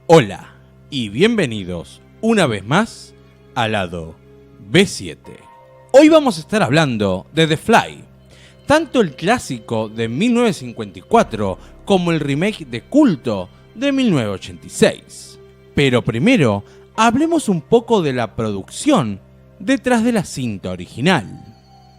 Hola y bienvenidos una vez más al lado B7. Hoy vamos a estar hablando de The Fly, tanto el clásico de 1954 como el remake de culto de 1986. Pero primero, hablemos un poco de la producción detrás de la cinta original.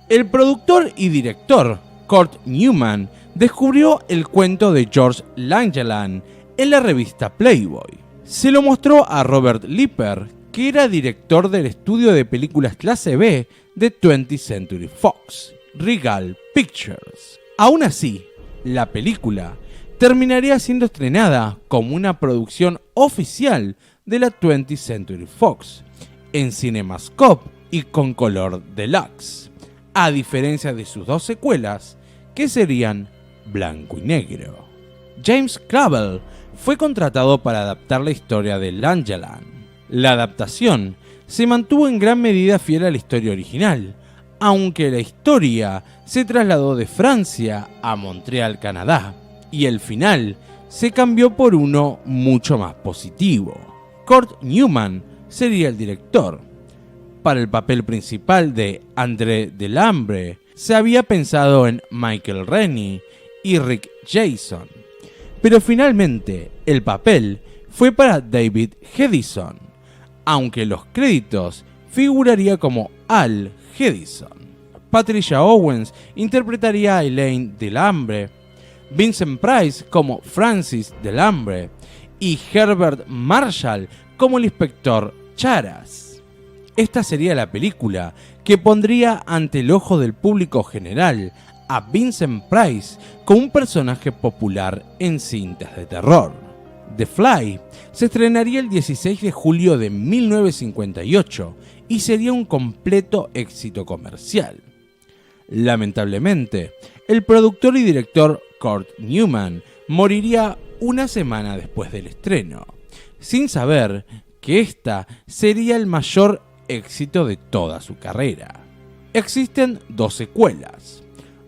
El productor y director Kurt Newman descubrió el cuento de George Langeland en la revista Playboy. Se lo mostró a Robert Lipper, que era director del estudio de películas clase B de 20th Century Fox, Regal Pictures. Aún así, la película terminaría siendo estrenada como una producción oficial de la 20th Century Fox, en CinemaScope y con color deluxe, a diferencia de sus dos secuelas, que serían blanco y negro. James Clavell fue contratado para adaptar la historia de Langeland. La adaptación se mantuvo en gran medida fiel a la historia original, aunque la historia se trasladó de Francia a Montreal, Canadá, y el final se cambió por uno mucho más positivo. Kurt Newman sería el director. Para el papel principal de André Delambre se había pensado en Michael Rennie y Rick Jason, pero finalmente el papel fue para David Hedison, aunque los créditos figuraría como Al Hedison. Patricia Owens interpretaría a Elaine Delambre, Vincent Price como Francis Delambre y Herbert Marshall como el inspector Charas. Esta sería la película que pondría ante el ojo del público general a Vincent Price como un personaje popular en cintas de terror. The Fly se estrenaría el 16 de julio de 1958 y sería un completo éxito comercial. Lamentablemente, el productor y director Kurt Newman moriría una semana después del estreno, sin saber que esta sería el mayor éxito de toda su carrera. Existen dos secuelas,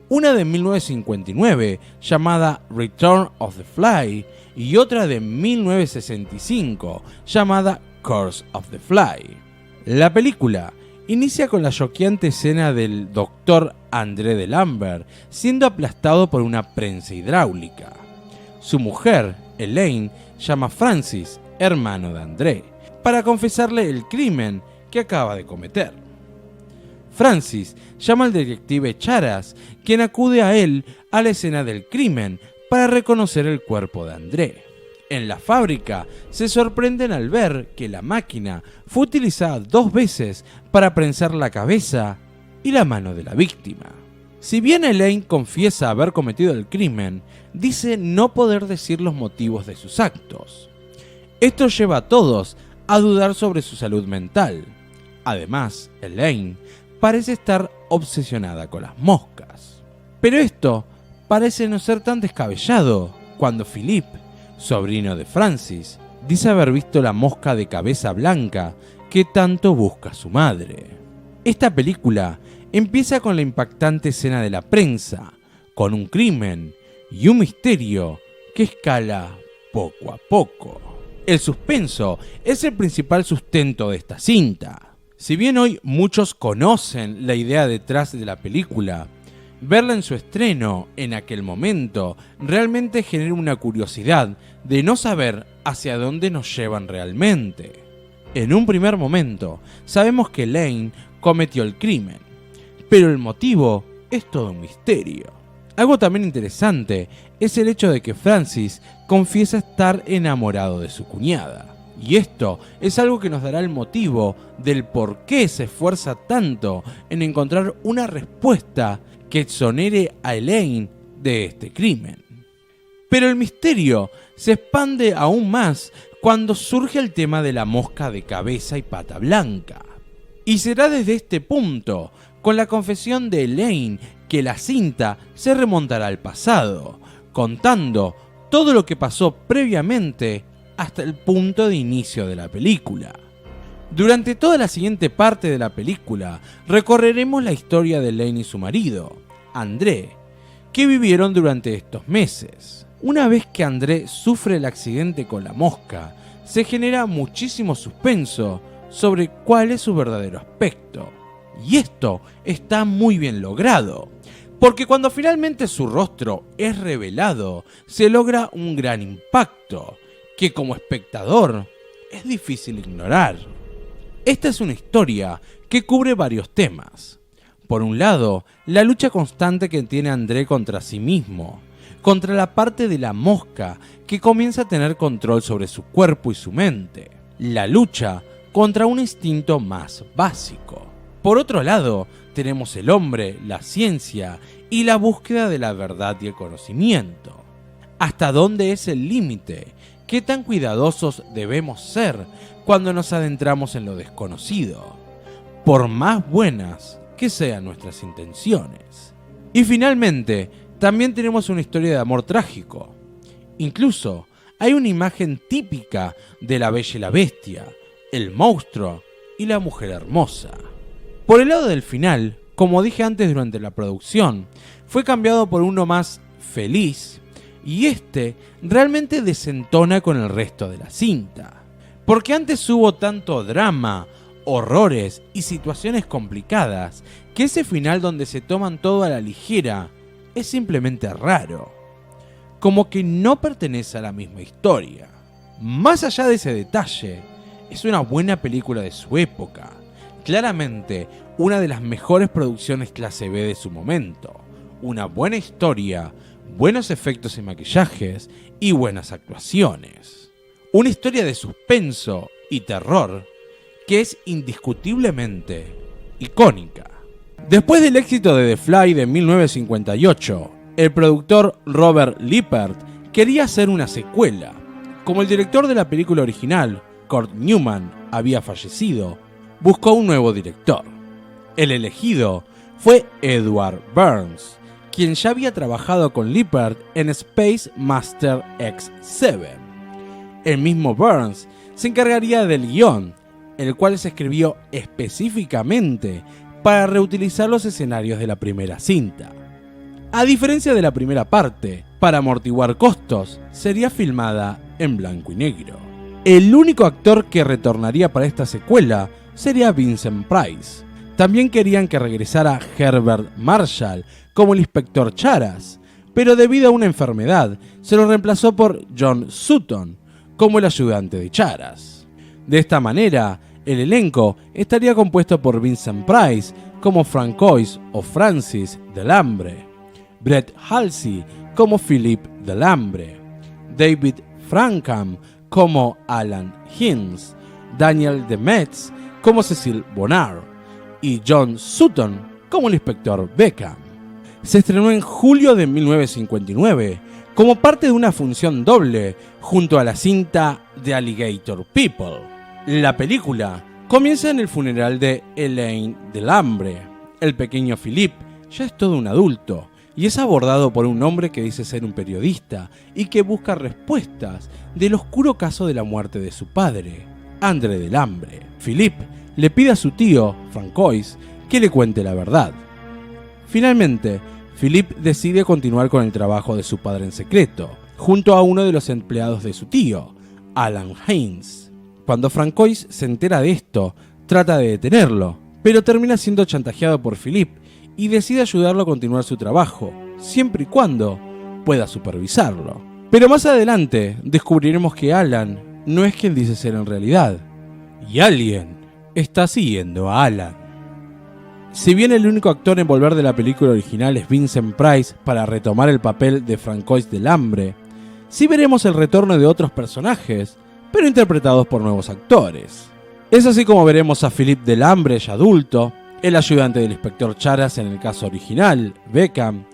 una de 1959 llamada Return of the Fly y otra de 1965 llamada Curse of the Fly. La película inicia con la choqueante escena del Dr. André Delambre siendo aplastado por una prensa hidráulica. Su mujer, Elaine, llama a Francis, hermano de André, para confesarle el crimen que acaba de cometer. Francis llama al detective Charas, quien acude a él a la escena del crimen para reconocer el cuerpo de André. En la fábrica se sorprenden al ver que la máquina fue utilizada 2 veces para prensar la cabeza y la mano de la víctima. Si bien Elaine confiesa haber cometido el crimen, dice no poder decir los motivos de sus actos. Esto lleva a todos a dudar sobre su salud mental. Además, Elaine parece estar obsesionada con las moscas. Pero esto parece no ser tan descabellado cuando Philippe, sobrino de Francis, dice haber visto la mosca de cabeza blanca que tanto busca su madre. Esta película empieza con la impactante escena de la prensa, con un crimen y un misterio que escala poco a poco. El suspenso es el principal sustento de esta cinta. Si bien hoy muchos conocen la idea detrás de la película, verla en su estreno en aquel momento realmente genera una curiosidad de no saber hacia dónde nos llevan realmente. En un primer momento sabemos que Elaine cometió el crimen, pero el motivo es todo un misterio. Algo también interesante es el hecho de que Francis confiesa estar enamorado de su cuñada. Y esto es algo que nos dará el motivo del por qué se esfuerza tanto en encontrar una respuesta que exonere a Elaine de este crimen. Pero el misterio se expande aún más cuando surge el tema de la mosca de cabeza y pata blanca. Y será desde este punto, con la confesión de Elaine, que la cinta se remontará al pasado, contando todo lo que pasó previamente hasta el punto de inicio de la película. Durante toda la siguiente parte de la película recorreremos la historia de Elaine y su marido, André, que vivieron durante estos meses. Una vez que André sufre el accidente con la mosca, se genera muchísimo suspenso sobre cuál es su verdadero aspecto. Y esto está muy bien logrado, porque cuando finalmente su rostro es revelado, se logra un gran impacto, que como espectador es difícil ignorar. Esta es una historia que cubre varios temas. Por un lado, la lucha constante que tiene André contra sí mismo, contra la parte de la mosca que comienza a tener control sobre su cuerpo y su mente. La lucha contra un instinto más básico. Por otro lado, tenemos el hombre, la ciencia y la búsqueda de la verdad y el conocimiento. ¿Hasta dónde es el límite? ¿Qué tan cuidadosos debemos ser cuando nos adentramos en lo desconocido? Por más buenas que sean nuestras intenciones. Y finalmente, también tenemos una historia de amor trágico. Incluso, hay una imagen típica de la Bella y la Bestia, el monstruo y la mujer hermosa. Por el lado del final, como dije antes durante la producción, fue cambiado por uno más feliz, y este realmente desentona con el resto de la cinta. Porque antes hubo tanto drama, horrores y situaciones complicadas, que ese final donde se toman todo a la ligera es simplemente raro. Como que no pertenece a la misma historia. Más allá de ese detalle, es una buena película de su época. Claramente, una de las mejores producciones clase B de su momento. Una buena historia, buenos efectos y maquillajes y buenas actuaciones. Una historia de suspenso y terror que es indiscutiblemente icónica. Después del éxito de The Fly de 1958, el productor Robert Lippert quería hacer una secuela. Como el director de la película original, Kurt Newman, había fallecido, buscó un nuevo director. El elegido fue Edward Burns, quien ya había trabajado con Lippert en Space Master X-7. El mismo Burns se encargaría del guión, el cual se escribió específicamente para reutilizar los escenarios de la primera cinta. A diferencia de la primera parte, para amortiguar costos, sería filmada en blanco y negro. El único actor que retornaría para esta secuela sería Vincent Price. También querían que regresara Herbert Marshall como el inspector Charas, pero debido a una enfermedad, se lo reemplazó por John Sutton como el ayudante de Charas. De esta manera, el elenco estaría compuesto por Vincent Price como Francois o Francis Delambre, Brett Halsey como Philip Delambre, David Frankham como Alan Hinds, Daniel Demetz como Cecil Bonnard y John Sutton como el inspector Beckham. Se estrenó en julio de 1959 como parte de una función doble junto a la cinta The Alligator People. La película comienza en el funeral de Elaine Delambre. El pequeño Philip ya es todo un adulto y es abordado por un hombre que dice ser un periodista y que busca respuestas del oscuro caso de la muerte de su padre, André Delambre. Philip le pide a su tío, Francois, que le cuente la verdad. Finalmente, Philip decide continuar con el trabajo de su padre en secreto, junto a uno de los empleados de su tío, Alan Hinds. Cuando Francois se entera de esto, trata de detenerlo, pero termina siendo chantajeado por Philip y decide ayudarlo a continuar su trabajo, siempre y cuando pueda supervisarlo. Pero más adelante descubriremos que Alan no es quien dice ser en realidad, y alguien está siguiendo a Alan. Si bien el único actor en volver de la película original es Vincent Price para retomar el papel de Francois Delambre, sí veremos el retorno de otros personajes, pero interpretados por nuevos actores. Es así como veremos a Philip Delambre ya adulto, el ayudante del inspector Charas en el caso original, Beckham,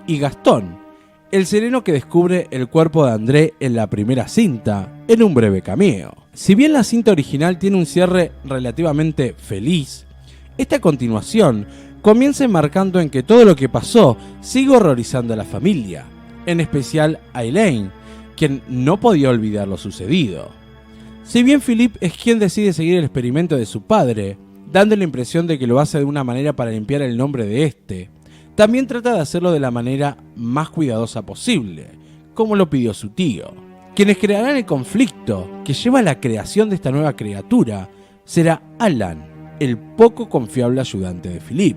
y Gastón, el sereno que descubre el cuerpo de André en la primera cinta, en un breve cameo. Si bien la cinta original tiene un cierre relativamente feliz, esta continuación comienza enmarcando en que todo lo que pasó sigue horrorizando a la familia, en especial a Elaine, quien no podía olvidar lo sucedido. Si bien Philip es quien decide seguir el experimento de su padre, dando la impresión de que lo hace de una manera para limpiar el nombre de este, también trata de hacerlo de la manera más cuidadosa posible, como lo pidió su tío, Quienes crearán el conflicto que lleva a la creación de esta nueva criatura será Alan, el poco confiable ayudante de Philip.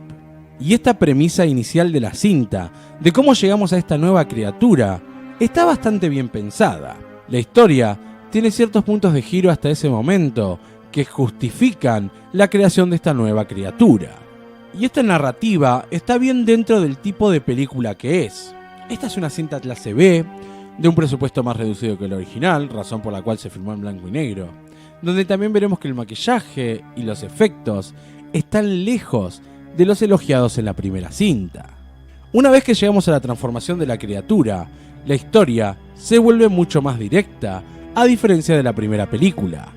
Y esta premisa inicial de la cinta, de cómo llegamos a esta nueva criatura, está bastante bien pensada. La historia tiene ciertos puntos de giro hasta ese momento que justifican la creación de esta nueva criatura. Y esta narrativa está bien dentro del tipo de película que es. Esta es una cinta clase B, de un presupuesto más reducido que el original, razón por la cual se filmó en blanco y negro, donde también veremos que el maquillaje y los efectos están lejos de los elogiados en la primera cinta. Una vez que llegamos a la transformación de la criatura, la historia se vuelve mucho más directa, a diferencia de la primera película.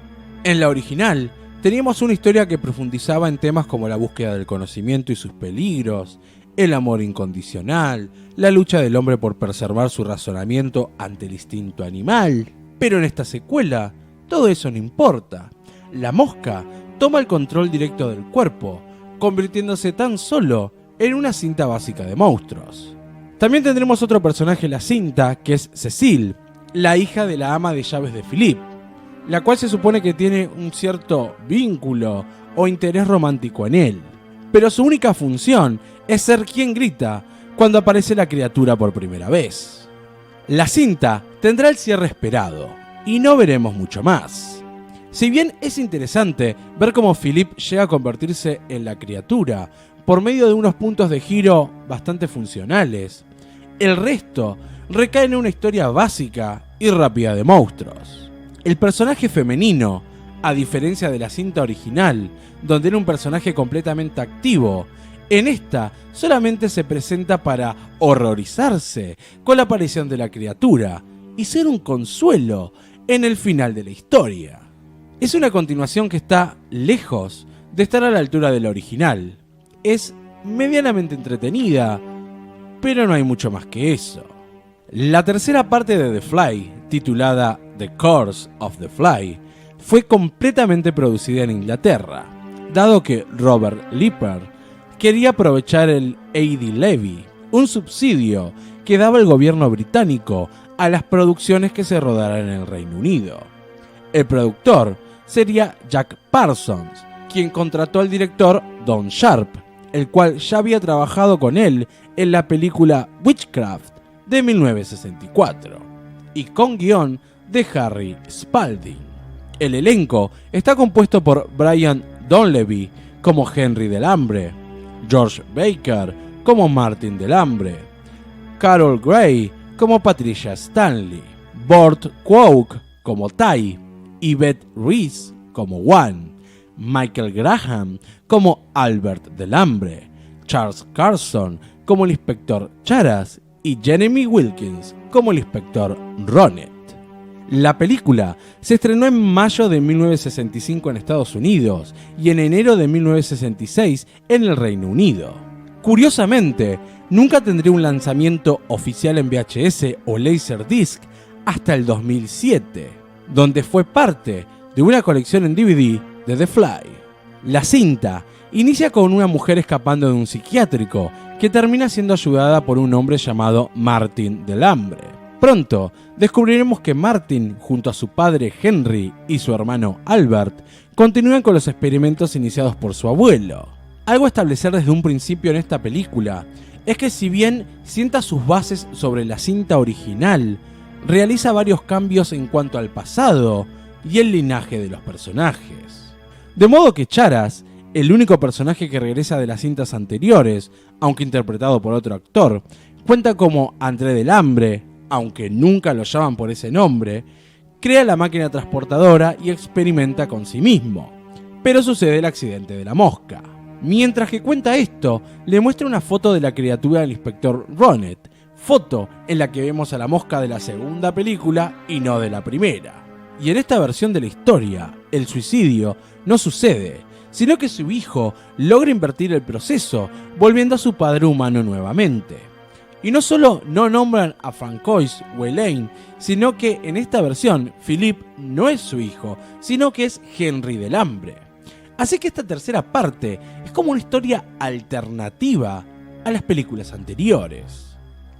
En la original, teníamos una historia que profundizaba en temas como la búsqueda del conocimiento y sus peligros, el amor incondicional, la lucha del hombre por preservar su razonamiento ante el instinto animal. Pero en esta secuela, todo eso no importa. La mosca toma el control directo del cuerpo, convirtiéndose tan solo en una cinta básica de monstruos. También tendremos otro personaje en la cinta, que es Cecile, la hija de la ama de llaves de Philip, la cual se supone que tiene un cierto vínculo o interés romántico en él. Pero su única función es ser quien grita cuando aparece la criatura por primera vez. La cinta tendrá el cierre esperado, y no veremos mucho más. Si bien es interesante ver cómo Philip llega a convertirse en la criatura por medio de unos puntos de giro bastante funcionales, el resto recae en una historia básica y rápida de monstruos. El personaje femenino, a diferencia de la cinta original, donde era un personaje completamente activo, en esta solamente se presenta para horrorizarse con la aparición de la criatura y ser un consuelo en el final de la historia. Es una continuación que está lejos de estar a la altura de la original. Es medianamente entretenida, pero no hay mucho más que eso. La tercera parte de The Fly, titulada The Curse of the Fly, fue completamente producida en Inglaterra, dado que Robert Lippert quería aprovechar el A.D. Levy, un subsidio que daba el gobierno británico a las producciones que se rodaran en el Reino Unido. El productor sería Jack Parsons, quien contrató al director Don Sharp, el cual ya había trabajado con él en la película Witchcraft de 1964, y con guión de Harry Spalding. El elenco está compuesto por Brian Donlevy como Henry Delambre, George Baker como Martin Delambre, Carol Gray como Patricia Stanley, Bort Kwok como Ty, Yvette Reese como Juan, Michael Graham como Albert Delambre, Charles Carson como el inspector Charas y Jeremy Wilkins como el inspector Ronet. La película se estrenó en mayo de 1965 en Estados Unidos y en enero de 1966 en el Reino Unido. Curiosamente, nunca tendría un lanzamiento oficial en VHS o Laserdisc hasta el 2007, donde fue parte de una colección en DVD de The Fly. La cinta inicia con una mujer escapando de un psiquiátrico que termina siendo ayudada por un hombre llamado Martin Delambre. Pronto descubriremos que Martin, junto a su padre Henry y su hermano Albert, continúan con los experimentos iniciados por su abuelo. Algo a establecer desde un principio en esta película es que, si bien sienta sus bases sobre la cinta original, realiza varios cambios en cuanto al pasado y el linaje de los personajes. De modo que Charas, el único personaje que regresa de las cintas anteriores, aunque interpretado por otro actor, cuenta como André Delambre, aunque nunca lo llaman por ese nombre, crea la máquina transportadora y experimenta con sí mismo. Pero sucede el accidente de la mosca. Mientras que cuenta esto, le muestra una foto de la criatura del inspector Ronet, foto en la que vemos a la mosca de la segunda película y no de la primera. Y en esta versión de la historia, el suicidio no sucede, sino que su hijo logra invertir el proceso, volviendo a su padre humano nuevamente. Y no solo no nombran a Francois o Elaine, sino que en esta versión Philip no es su hijo, sino que es Henry Delambre. Así que esta tercera parte es como una historia alternativa a las películas anteriores.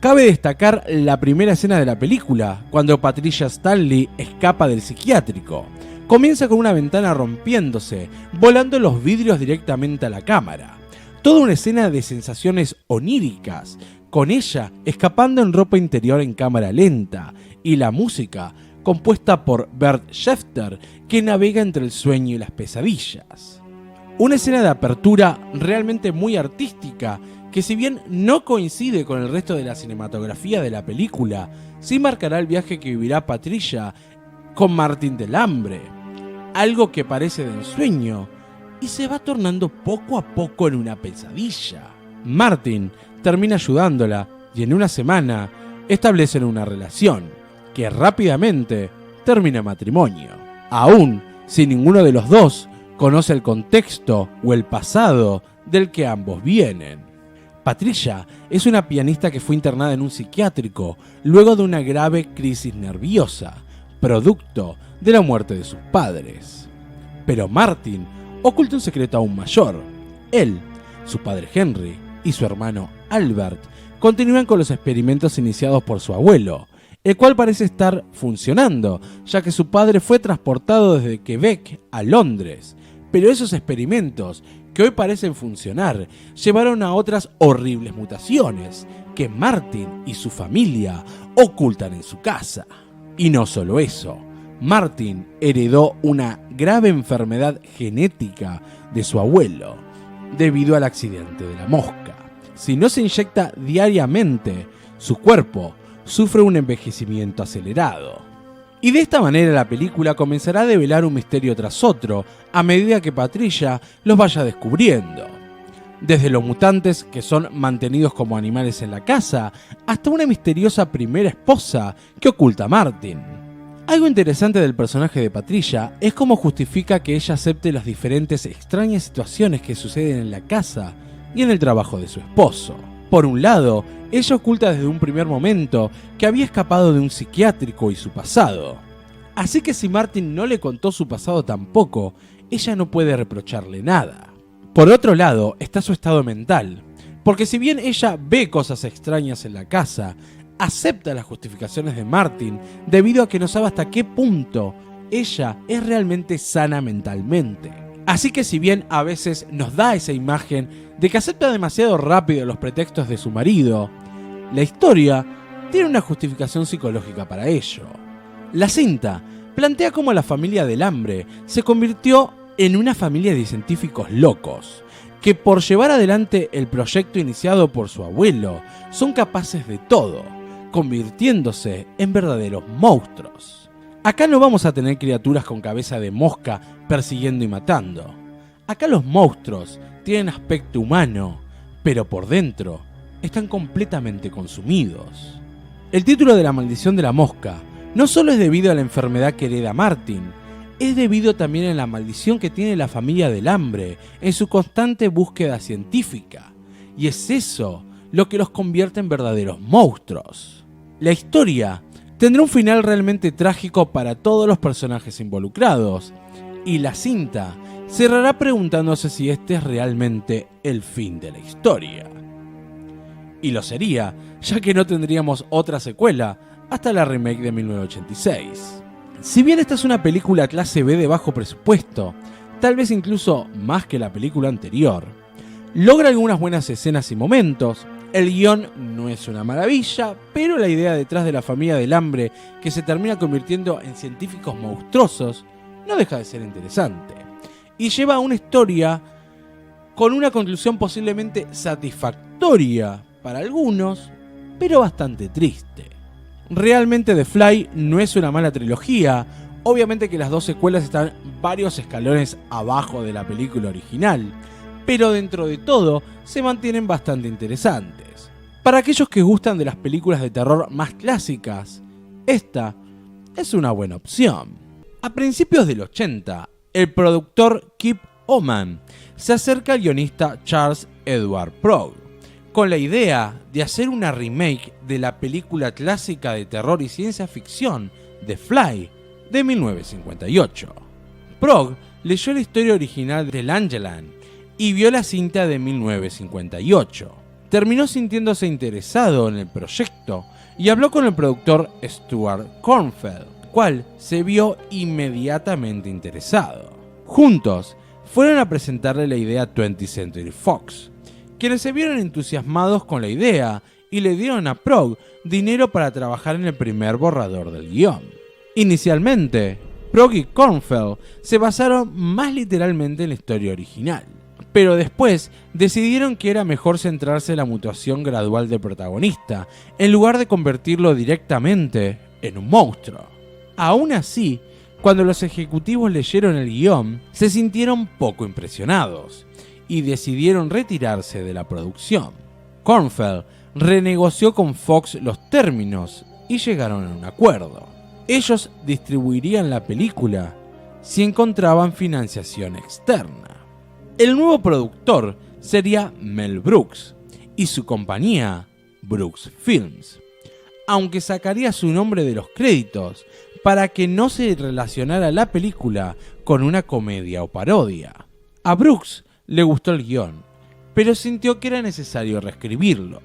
Cabe destacar la primera escena de la película, cuando Patricia Stanley escapa del psiquiátrico. Comienza con una ventana rompiéndose, volando los vidrios directamente a la cámara. Toda una escena de sensaciones oníricas, con ella escapando en ropa interior en cámara lenta, y la música compuesta por Bert Schefter, que navega entre el sueño y las pesadillas. Una escena de apertura realmente muy artística, que si bien no coincide con el resto de la cinematografía de la película, sí marcará el viaje que vivirá Patricia con Martin del Hambre, algo que parece de ensueño y se va tornando poco a poco en una pesadilla. Martin termina ayudándola y en una semana establecen una relación que rápidamente termina en matrimonio, aún si ninguno de los dos conoce el contexto o el pasado del que ambos vienen. Patricia es una pianista que fue internada en un psiquiátrico luego de una grave crisis nerviosa, producto de la muerte de sus padres. Pero Martin oculta un secreto aún mayor. Él, su padre Henry y su hermano Albert continúan con los experimentos iniciados por su abuelo, el cual parece estar funcionando, ya que su padre fue transportado desde Quebec a Londres. Pero esos experimentos, que hoy parecen funcionar, llevaron a otras horribles mutaciones que Martin y su familia ocultan en su casa. Y no solo eso, Martin heredó una grave enfermedad genética de su abuelo, debido al accidente de la mosca. Si no se inyecta diariamente, su cuerpo sufre un envejecimiento acelerado. Y de esta manera la película comenzará a develar un misterio tras otro a medida que Patricia los vaya descubriendo. Desde los mutantes que son mantenidos como animales en la casa, hasta una misteriosa primera esposa que oculta a Martin. Algo interesante del personaje de Patricia es cómo justifica que ella acepte las diferentes extrañas situaciones que suceden en la casa y en el trabajo de su esposo. Por un lado, ella oculta desde un primer momento que había escapado de un psiquiátrico y su pasado. Así que si Martin no le contó su pasado tampoco, ella no puede reprocharle nada. Por otro lado, está su estado mental, porque si bien ella ve cosas extrañas en la casa, acepta las justificaciones de Martin debido a que no sabe hasta qué punto ella es realmente sana mentalmente. Así que si bien a veces nos da esa imagen de que acepta demasiado rápido los pretextos de su marido, la historia tiene una justificación psicológica para ello. La cinta plantea cómo la familia del Hambre se convirtió en una familia de científicos locos, que por llevar adelante el proyecto iniciado por su abuelo, son capaces de todo, convirtiéndose en verdaderos monstruos. Acá no vamos a tener criaturas con cabeza de mosca persiguiendo y matando. Acá los monstruos tienen aspecto humano, pero por dentro están completamente consumidos. El título de La maldición de la mosca no solo es debido a la enfermedad que hereda Martin, es debido también a la maldición que tiene la familia del Hambre en su constante búsqueda científica, y es eso lo que los convierte en verdaderos monstruos. La historia tendrá un final realmente trágico para todos los personajes involucrados, y la cinta cerrará preguntándose si este es realmente el fin de la historia. Y lo sería, ya que no tendríamos otra secuela hasta la remake de 1986. Si bien esta es una película clase B de bajo presupuesto, tal vez incluso más que la película anterior, logra algunas buenas escenas y momentos. El guión no es una maravilla, pero la idea detrás de la familia del Hambre, que se termina convirtiendo en científicos monstruosos, no deja de ser interesante. Y lleva a una historia con una conclusión posiblemente satisfactoria para algunos, pero bastante triste. Realmente The Fly no es una mala trilogía, obviamente que las dos secuelas están varios escalones abajo de la película original, pero dentro de todo se mantienen bastante interesantes. Para aquellos que gustan de las películas de terror más clásicas, esta es una buena opción. A principios del 80, el productor Kip Oman se acerca al guionista Charles Edward Progg con la idea de hacer una remake de la película clásica de terror y ciencia ficción The Fly de 1958. Progg leyó la historia original de Langeland y vio la cinta de 1958. terminó sintiéndose interesado en el proyecto y habló con el productor Stuart Cornfeld, el cual se vio inmediatamente interesado. Juntos, fueron a presentarle la idea a 20th Century Fox, quienes se vieron entusiasmados con la idea y le dieron a Prog dinero para trabajar en el primer borrador del guión. Inicialmente, Prog y Cornfeld se basaron más literalmente en la historia original, pero después decidieron que era mejor centrarse en la mutación gradual del protagonista, en lugar de convertirlo directamente en un monstruo. Aún así, cuando los ejecutivos leyeron el guión, se sintieron poco impresionados y decidieron retirarse de la producción. Cornfeld renegoció con Fox los términos y llegaron a un acuerdo. Ellos distribuirían la película si encontraban financiación externa. El nuevo productor sería Mel Brooks y su compañía, Brooks Films, aunque sacaría su nombre de los créditos para que no se relacionara la película con una comedia o parodia. A Brooks le gustó el guión, pero sintió que era necesario reescribirlo.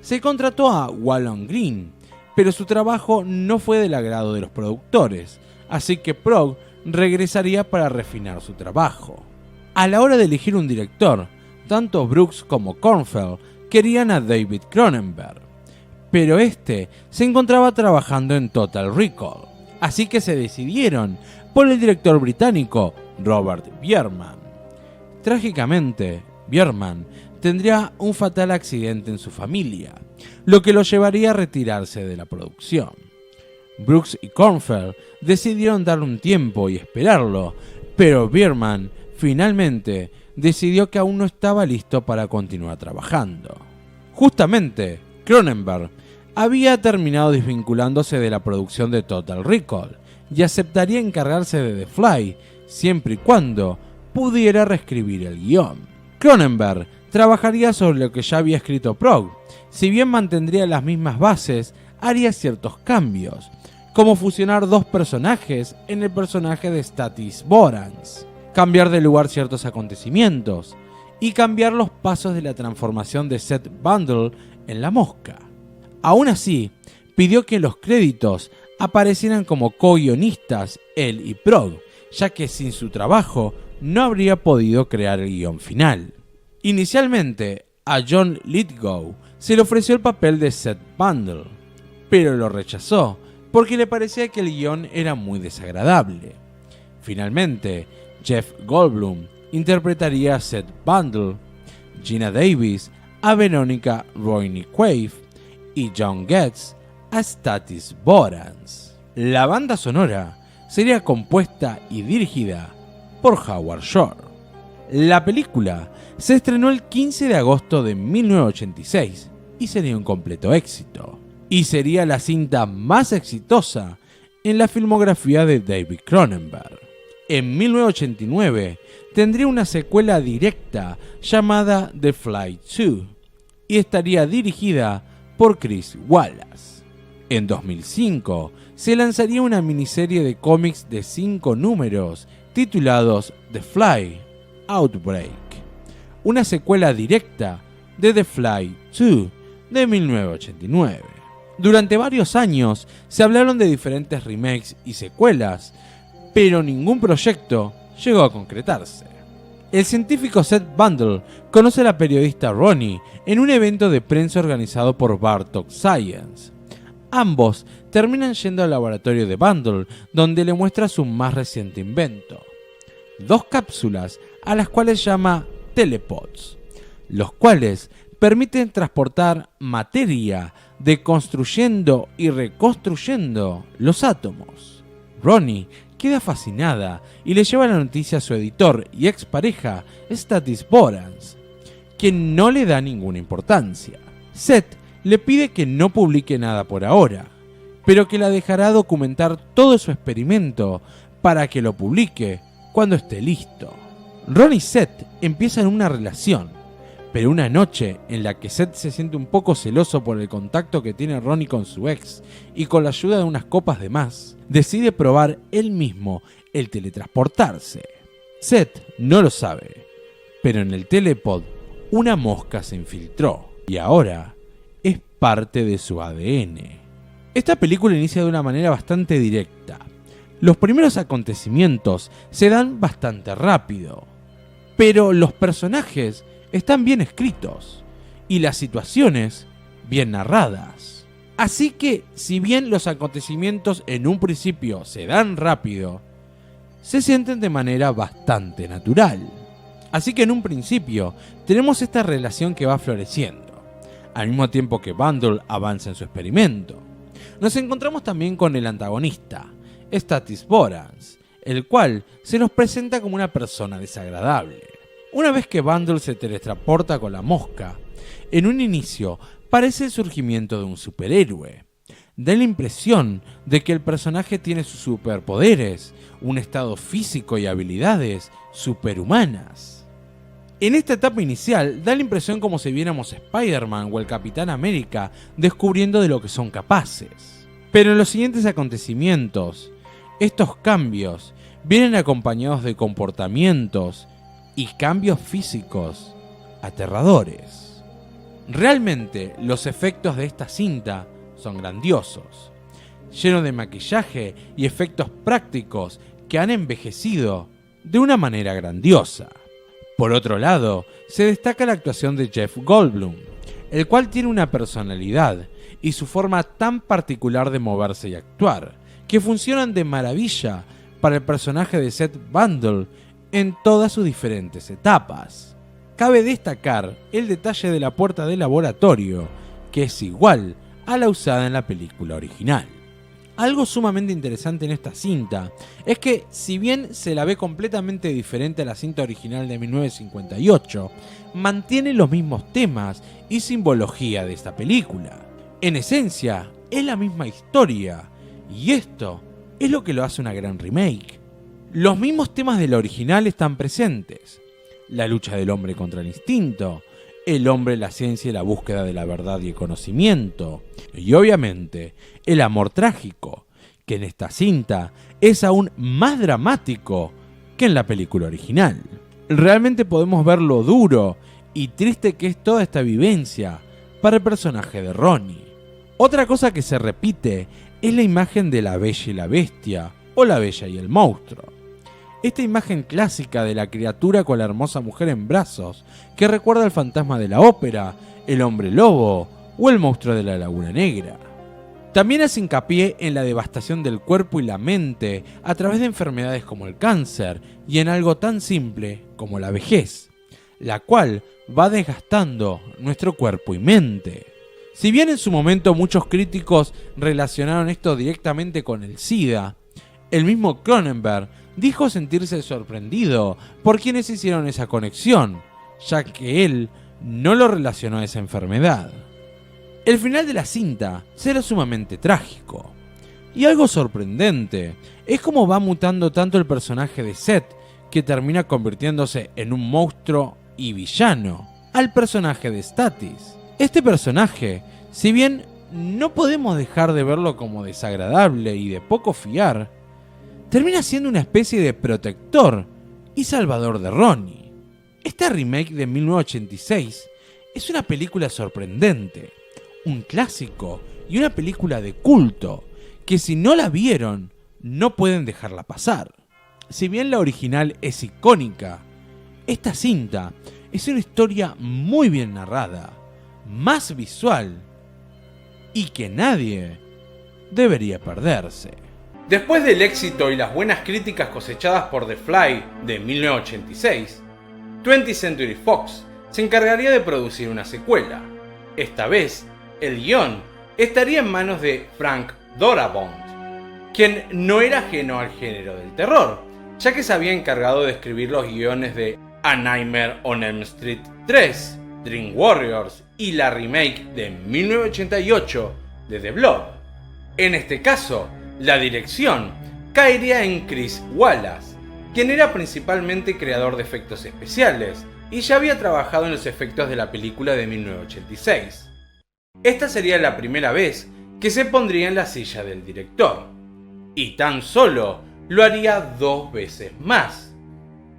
Se contrató a Walton Green, pero su trabajo no fue del agrado de los productores, así que Prog regresaría para refinar su trabajo. A la hora de elegir un director, tanto Brooks como Cornfeld querían a David Cronenberg, pero este se encontraba trabajando en Total Recall, así que se decidieron por el director británico Robert Bierman. Trágicamente, Bierman tendría un fatal accidente en su familia, lo que lo llevaría a retirarse de la producción. Brooks y Cornfeld decidieron darle un tiempo y esperarlo, pero Bierman finalmente decidió que aún no estaba listo para continuar trabajando. Justamente, Cronenberg había terminado desvinculándose de la producción de Total Recall y aceptaría encargarse de The Fly siempre y cuando pudiera reescribir el guión. Cronenberg trabajaría sobre lo que ya había escrito Prog. Si bien mantendría las mismas bases, haría ciertos cambios, como fusionar dos personajes en el personaje de Statis Borans, cambiar de lugar ciertos acontecimientos y cambiar los pasos de la transformación de Seth Bundle en la mosca. Aún así, pidió que los créditos aparecieran como co-guionistas él y Prog, ya que sin su trabajo no habría podido crear el guión final. Inicialmente, a John Lithgow se le ofreció el papel de Seth Bundle, pero lo rechazó porque le parecía que el guión era muy desagradable. Finalmente, Jeff Goldblum interpretaría a Seth Bundle, Gina Davis a Veronica Royney Quaife y John Getz a Statis Borans. La banda sonora sería compuesta y dirigida por Howard Shore. La película se estrenó el 15 de agosto de 1986 y sería un completo éxito, y sería la cinta más exitosa en la filmografía de David Cronenberg. En 1989 tendría una secuela directa llamada The Fly 2 y estaría dirigida por Chris Wallace. En 2005 se lanzaría una miniserie de cómics de 5 números titulados The Fly Outbreak, una secuela directa de The Fly 2 de 1989. Durante varios años se hablaron de diferentes remakes y secuelas, pero ningún proyecto llegó a concretarse. El científico Seth Bundle conoce a la periodista Ronnie en un evento de prensa organizado por Bartok Science. Ambos terminan yendo al laboratorio de Bundle, donde le muestra su más reciente invento: 2 cápsulas a las cuales llama telepods, los cuales permiten transportar materia deconstruyendo y reconstruyendo los átomos. Ronnie queda fascinada y le lleva la noticia a su editor y expareja Statis Borans, quien no le da ninguna importancia. Seth le pide que no publique nada por ahora, pero que la dejará documentar todo su experimento para que lo publique cuando esté listo. Ron y Seth empiezan una relación, pero una noche en la que Seth se siente un poco celoso por el contacto que tiene Ronnie con su ex y con la ayuda de unas copas de más, decide probar él mismo el teletransportarse. Seth no lo sabe, pero en el telepod una mosca se infiltró. y ahora es parte de su ADN. Esta película inicia de una manera bastante directa. Los primeros acontecimientos se dan bastante rápido, pero los personajes están bien escritos y las situaciones bien narradas. Así que, si bien los acontecimientos en un principio se dan rápido, se sienten de manera bastante natural. Así que en un principio tenemos esta relación que va floreciendo, al mismo tiempo que Bundle avanza en su experimento. Nos encontramos también con el antagonista, Statis Borans, el cual se nos presenta como una persona desagradable. Una vez que Bundle se teletransporta con la mosca, en un inicio parece el surgimiento de un superhéroe. Da la impresión de que el personaje tiene sus superpoderes, un estado físico y habilidades superhumanas. En esta etapa inicial da la impresión como si viéramos a Spider-Man o el Capitán América descubriendo de lo que son capaces. Pero en los siguientes acontecimientos, estos cambios vienen acompañados de comportamientos y cambios físicos aterradores. Realmente los efectos de esta cinta son grandiosos, llenos de maquillaje y efectos prácticos que han envejecido de una manera grandiosa. Por otro lado, se destaca la actuación de Jeff Goldblum, el cual tiene una personalidad y su forma tan particular de moverse y actuar, que funcionan de maravilla para el personaje de Seth Bundle en todas sus diferentes etapas. Cabe destacar el detalle de la puerta del laboratorio, que es igual a la usada en la película original. Algo sumamente interesante en esta cinta es que, si bien se la ve completamente diferente a la cinta original de 1958, mantiene los mismos temas y simbología de esta película. En esencia, es la misma historia, y esto es lo que lo hace una gran remake. Los mismos temas de la original están presentes: la lucha del hombre contra el instinto, el hombre, la ciencia y la búsqueda de la verdad y el conocimiento, y obviamente el amor trágico, que en esta cinta es aún más dramático que en la película original. Realmente podemos ver lo duro y triste que es toda esta vivencia para el personaje de Ronnie. Otra cosa que se repite es la imagen de la Bella y la Bestia, o la Bella y el Monstruo. Esta imagen clásica de la criatura con la hermosa mujer en brazos, que recuerda al fantasma de la ópera, el hombre lobo o el monstruo de la Laguna Negra. También hace hincapié en la devastación del cuerpo y la mente a través de enfermedades como el cáncer y en algo tan simple como la vejez, la cual va desgastando nuestro cuerpo y mente. Si bien en su momento muchos críticos relacionaron esto directamente con el SIDA, el mismo Cronenberg dijo sentirse sorprendido por quienes hicieron esa conexión, ya que él no lo relacionó a esa enfermedad. El final de la cinta será sumamente trágico, y algo sorprendente es cómo va mutando tanto el personaje de Seth, que termina convirtiéndose en un monstruo y villano, al personaje de Statis. Este personaje, si bien no podemos dejar de verlo como desagradable y de poco fiar, termina siendo una especie de protector y salvador de Ronnie. Esta remake de 1986 es una película sorprendente, un clásico y una película de culto que, si no la vieron, no pueden dejarla pasar. Si bien la original es icónica, esta cinta es una historia muy bien narrada, más visual y que nadie debería perderse. Después del éxito y las buenas críticas cosechadas por The Fly de 1986, 20th Century Fox se encargaría de producir una secuela. Esta vez, el guión estaría en manos de Frank Darabont, quien no era ajeno al género del terror, ya que se había encargado de escribir los guiones de A Nightmare on Elm Street 3, Dream Warriors y la remake de 1988 de The Blob. En este caso, la dirección caería en Chris Wallace, quien era principalmente creador de efectos especiales y ya había trabajado en los efectos de la película de 1986. Esta sería la primera vez que se pondría en la silla del director, y tan solo lo haría 2 veces más.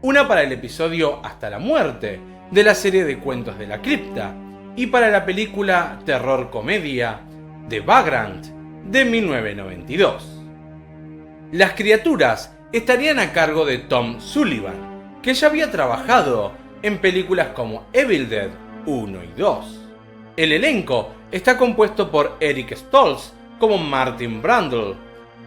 Una para el episodio Hasta la muerte de la serie de cuentos de la cripta, y para la película terror-comedia The Vagrant de 1992. Las criaturas estarían a cargo de Tom Sullivan, que ya había trabajado en películas como Evil Dead 1 y 2. El elenco está compuesto por Eric Stoltz como Martin Brundle,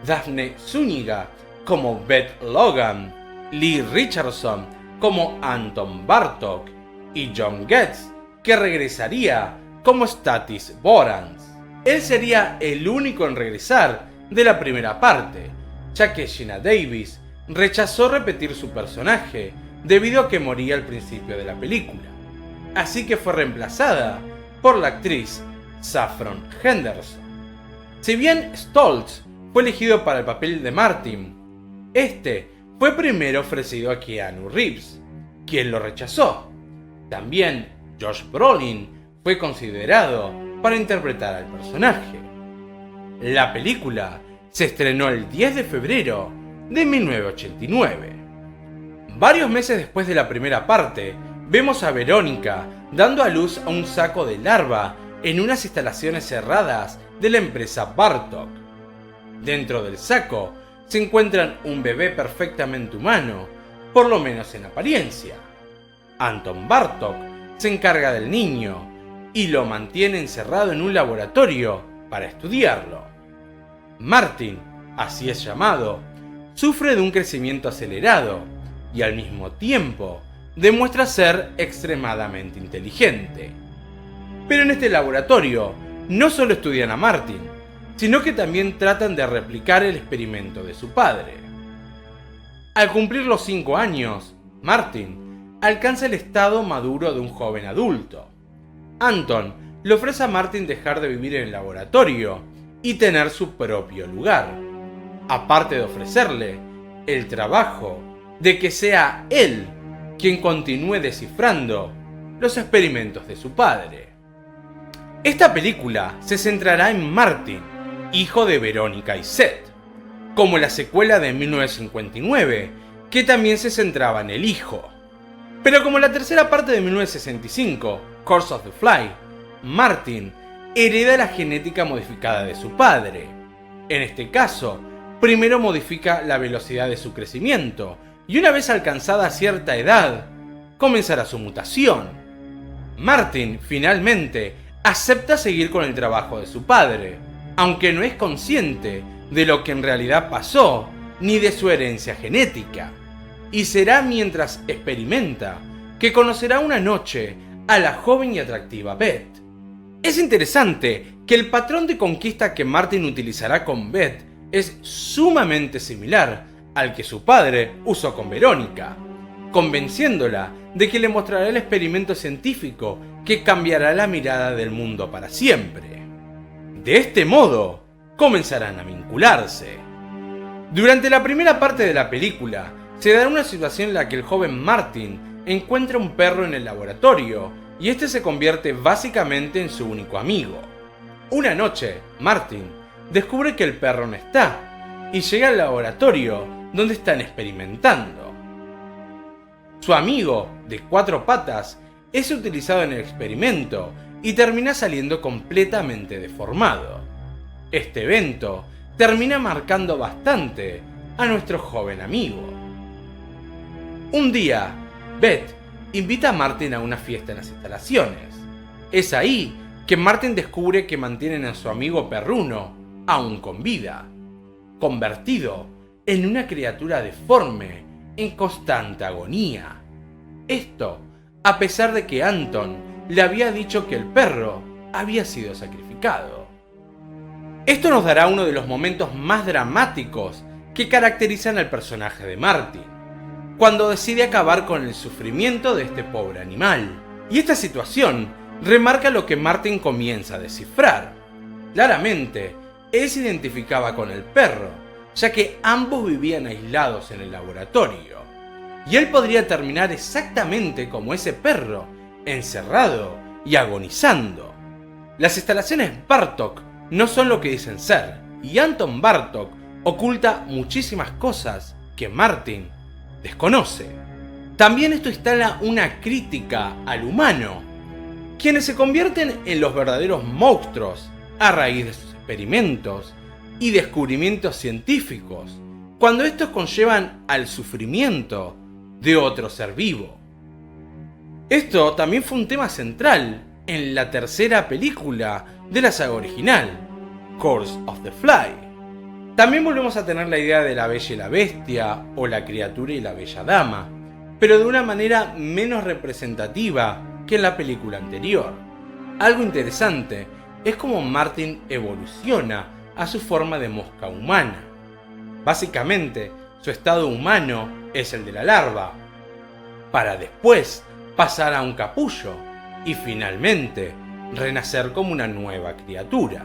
Daphne Zúñiga como Beth Logan, Lee Richardson como Anton Bartók y John Getz, que regresaría como Statis Borans. Él sería el único en regresar de la primera parte, ya que Geena Davis rechazó repetir su personaje debido a que moría al principio de la película, así que fue reemplazada por la actriz Saffron Henderson. Si bien Stoltz fue elegido para el papel de Martin, este fue primero ofrecido a Keanu Reeves, quien lo rechazó. También Josh Brolin fue considerado para interpretar al personaje. La película se estrenó el 10 de febrero de 1989. Varios meses después de la primera parte, vemos a Verónica dando a luz a un saco de larva en unas instalaciones cerradas de la empresa Bartók. Dentro del saco se encuentran un bebé perfectamente humano, por lo menos en apariencia. Anton Bartók se encarga del niño y lo mantiene encerrado en un laboratorio para estudiarlo. Martin, así es llamado, sufre de un crecimiento acelerado y al mismo tiempo demuestra ser extremadamente inteligente. Pero en este laboratorio no solo estudian a Martin, sino que también tratan de replicar el experimento de su padre. Al cumplir los 5 años, Martin alcanza el estado maduro de un joven adulto. Anton le ofrece a Martin dejar de vivir en el laboratorio y tener su propio lugar, aparte de ofrecerle el trabajo de que sea él quien continúe descifrando los experimentos de su padre. Esta película se centrará en Martin, hijo de Verónica y Seth, como la secuela de 1959, que también se centraba en el hijo. Pero como la tercera parte de 1965, Curse of the Fly, Martin hereda la genética modificada de su padre. En este caso, primero modifica la velocidad de su crecimiento, y una vez alcanzada cierta edad, comenzará su mutación. Martin, finalmente, acepta seguir con el trabajo de su padre, aunque no es consciente de lo que en realidad pasó, ni de su herencia genética. Y será mientras experimenta que conocerá una noche a la joven y atractiva Beth. Es interesante que el patrón de conquista que Martin utilizará con Beth es sumamente similar al que su padre usó con Verónica, convenciéndola de que le mostrará el experimento científico que cambiará la mirada del mundo para siempre. De este modo, comenzarán a vincularse. Durante la primera parte de la película, se dará una situación en la que el joven Martin encuentra un perro en el laboratorio y este se convierte básicamente en su único amigo. Una noche, Martin descubre que el perro no está y llega al laboratorio donde están experimentando. Su amigo, de 4 patas, es utilizado en el experimento y termina saliendo completamente deformado. Este evento termina marcando bastante a nuestro joven amigo. Un día, Beth invita a Martin a una fiesta en las instalaciones. Es ahí que Martin descubre que mantienen a su amigo perruno aún con vida, convertido en una criatura deforme en constante agonía. Esto a pesar de que Anton le había dicho que el perro había sido sacrificado. Esto nos dará uno de los momentos más dramáticos que caracterizan al personaje de Martin, cuando decide acabar con el sufrimiento de este pobre animal. Y esta situación remarca lo que Martin comienza a descifrar. Claramente, él se identificaba con el perro, ya que ambos vivían aislados en el laboratorio. Y él podría terminar exactamente como ese perro, encerrado y agonizando. Las instalaciones Bartók no son lo que dicen ser, y Anton Bartók oculta muchísimas cosas que Martin desconoce. También esto instala una crítica al humano. quienes se convierten en los verdaderos monstruos a raíz de sus experimentos y descubrimientos científicos, cuando estos conllevan al sufrimiento de otro ser vivo. Esto también fue un tema central en la tercera película de la saga original, Curse of the Fly. También volvemos a tener la idea de la Bella y la Bestia o la Criatura y la Bella Dama, pero de una manera menos representativa que en la película anterior. Algo interesante es cómo Martin evoluciona a su forma de mosca humana. Básicamente, su estado humano es el de la larva, para después pasar a un capullo y finalmente renacer como una nueva criatura.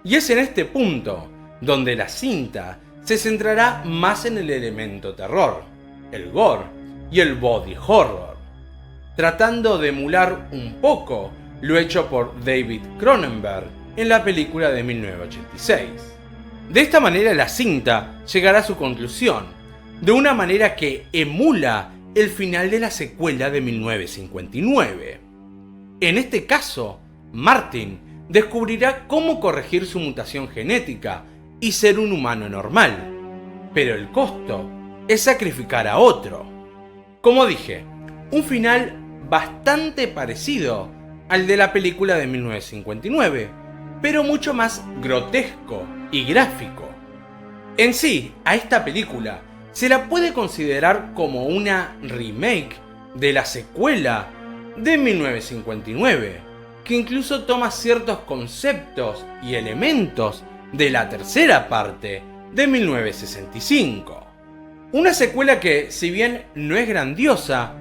Y es en este punto donde la cinta se centrará más en el elemento terror, el gore y el body horror, tratando de emular un poco lo hecho por David Cronenberg en la película de 1986. De esta manera la cinta llegará a su conclusión, de una manera que emula el final de la secuela de 1959. En este caso, Martin descubrirá cómo corregir su mutación genética y ser un humano normal, pero el costo es sacrificar a otro. Como dije, un final bastante parecido al de la película de 1959, pero mucho más grotesco y gráfico. En sí, a esta película se la puede considerar como una remake de la secuela de 1959, que incluso toma ciertos conceptos y elementos de la tercera parte de 1965. Una secuela que, si bien no es grandiosa,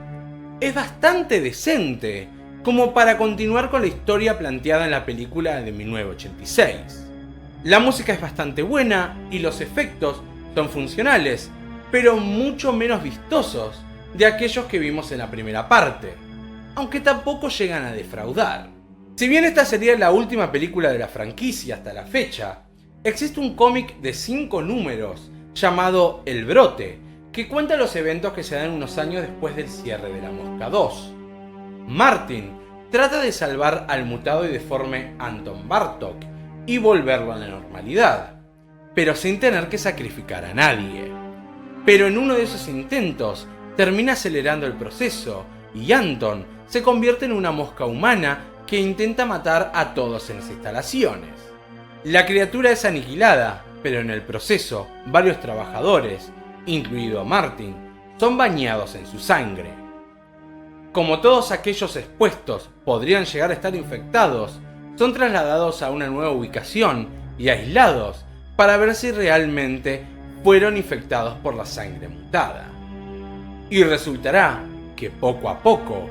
es bastante decente como para continuar con la historia planteada en la película de 1986. La música es bastante buena y los efectos son funcionales, pero mucho menos vistosos de aquellos que vimos en la primera parte, aunque tampoco llegan a defraudar. Si bien esta sería la última película de la franquicia hasta la fecha, existe un cómic de 5 números llamado El Brote, que cuenta los eventos que se dan unos años después del cierre de La Mosca 2. Martin trata de salvar al mutado y deforme Anton Bartok y volverlo a la normalidad, pero sin tener que sacrificar a nadie. Pero en uno de esos intentos termina acelerando el proceso y Anton se convierte en una mosca humana que intenta matar a todos en las instalaciones. La criatura es aniquilada, pero en el proceso varios trabajadores, incluido Martin, son bañados en su sangre. Como todos aquellos expuestos podrían llegar a estar infectados, son trasladados a una nueva ubicación y aislados para ver si realmente fueron infectados por la sangre mutada. Y resultará que poco a poco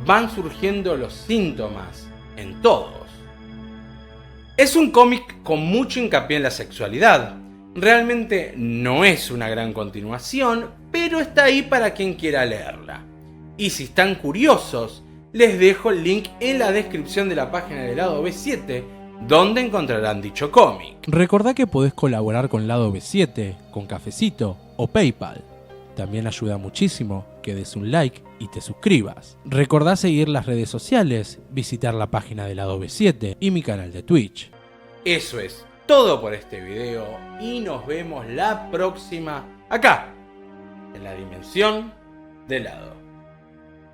van surgiendo los síntomas en todos. Es un cómic con mucho hincapié en la sexualidad. Realmente no es una gran continuación, pero está ahí para quien quiera leerla. Y si están curiosos, les dejo el link en la descripción de la página de Lado B7, donde encontrarán dicho cómic. Recordá que podés colaborar con Lado B7, con Cafecito o PayPal. También ayuda muchísimo que des un like y te suscribas. Recordá seguir las redes sociales, visitar la página de Lado B7 y mi canal de Twitch. Eso es todo por este video y nos vemos la próxima acá, en la dimensión del Lado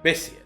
B7.